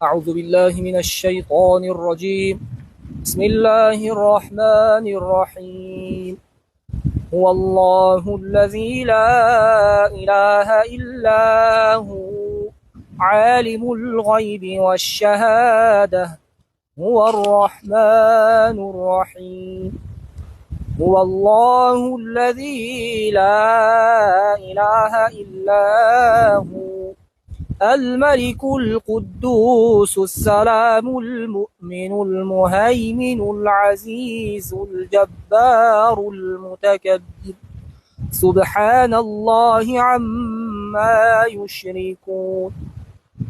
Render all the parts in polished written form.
أعوذ بالله من الشيطان الرجيم. بسم الله الرحمن الرحيم. هو الله الذي لا إله إلا هو عالم الغيب والشهادة هو الرحمن الرحيم. هو الله الذي لا إله إلا هو الملك القدوس السلام المؤمن المهيمن العزيز الجبار المتكبر سبحان الله عما يشركون.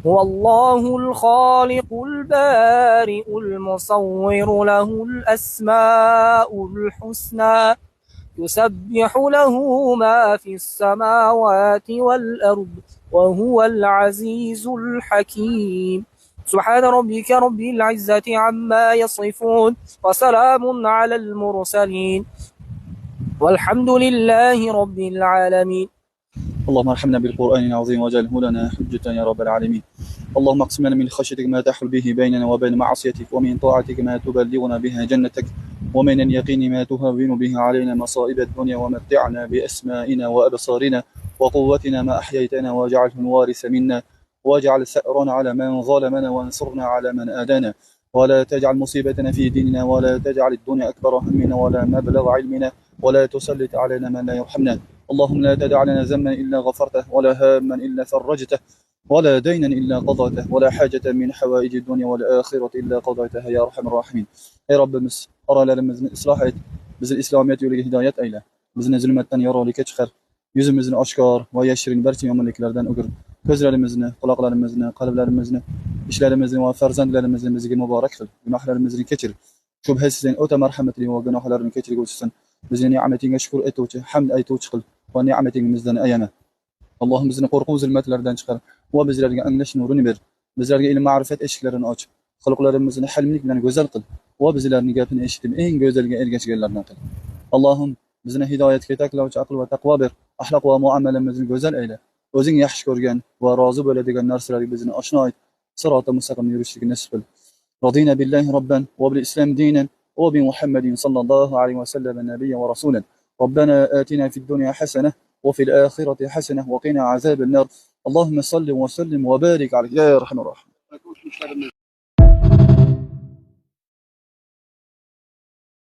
هو الله الخالق البارئ المصور له الأسماء الحسنى يسبح له ما في السماوات والأرض وهو العزيز الحكيم. سبحان ربك رب العزة عما يصفون وسلام على المرسلين والحمد لله رب العالمين. اللهم ارحمنا بالقرآن العظيم واجعله لنا حجة يا رب العالمين. اللهم اقسم لنا من خشيتك ما تحول به بيننا وبين معصيتك، ومن طاعتك ما تبلغنا بها جنتك، ومن اليقين ما تهون به علينا مصائب الدنيا، ومتعنا بأسمائنا وأبصارنا وقوتنا ما أحييتنا، واجعله الوارث منا، واجعل ثأرنا على من ظلمنا، وانصرنا على من آذانا، ولا تجعل مصيبتنا في ديننا، ولا تجعل الدنيا أكبر همنا ولا مبلغ علمنا، ولا تسلط علينا من لا يرحمنا. اللهم لا تدع لنا ذنبا إلا غفرته، ولا هاما إلا فرجته، ولا دينا إلا قضيته، ولا حاجة من حوائج الدنيا والآخرة إلا قضيتها يا أرحم الراحمين. Ey Rabbimiz, aralarımızı ıslah et, bizi İslamiyet yoluyla hidayet eyle, bizni zulmetten yararlıka çıkar, yüzümüzü aşkar ve yeşirin barcha yomonliklardan o'gir, ko'zlarimizni, quloqlarimizni, qalblarimizni, ishlarimizni va farzandlarimizni bizga muborak qil, gunohlarimizni kechir, shubhasiz sen o'ta marhamatli va gunohlarni kechirguvchisan, bizni ne'matingga shukr etuvchi, hamd aytuvchi qil va ne'matingizdan ayama. Allohim bizni qo'rquv zulmatlaridan chiqar va bizlarga anglash nurini ber, bizlarga ilm ma'rifat eshiklarini och, xulqlarimizni hilmlik bilan go'zal qil va bizlarning gapini eshitib eng go'zalga ergashganlardan qil. Allohim bizni hidoyatga yetaklovchi aql va taqvo ber, axloq va muomalamizni go'zal ayla, o'zing yaxshi ko'rgan va rozi bo'ladigan narsalarga bizni oshno et, sirota mustaqimni yurishlikni nasib qil. Radina billahi robban va bil islam dinan va bi Muhammadin sallallohu alayhi va sallam nabiyyan va rasulan. Robbana atina fid dunya hasanah وفي الآخرة حسنة وقنا عذاب النار. اللهم صل وسلم وبارك عليك يا أرحم الراحمين.